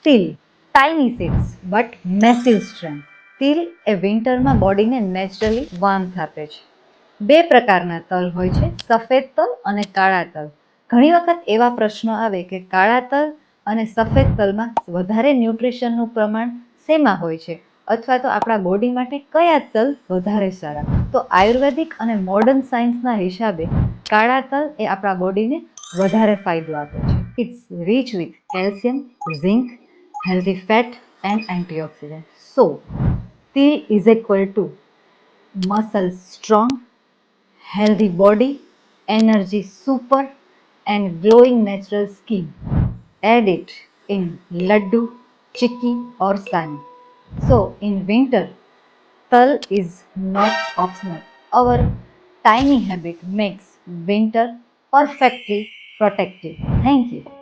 તિલ, tiny seeds but massive strength. તિલ એ વિન્ટરમાં બોડીને નેચરલી વાર્મથ આપે છે. બે પ્રકારના તલ હોય છે, સફેદ તલ અને કાળા તલ. ઘણી વખત એવા પ્રશ્નો આવે કે કાળા તલ અને સફેદ તલમાં વધારે ન્યુટ્રિશનનું પ્રમાણ શેમાં હોય છે, અથવા તો આપણા બોડી માટે કયા તલ વધારે સારા? તો આયુર્વેદિક અને મોડર્ન સાયન્સના હિસાબે કાળા તલ એ આપણા બોડીને વધારે ફાયદો આપે છે. It's rich with calcium, zinc, healthy fat and antioxidants. So, tea is equal to muscle strong, healthy body, energy super and glowing natural skin. Add it in laddu, chikki or sani. So in winter, tal is not optional. Our tiny habit makes winter perfectly protective. Thank you.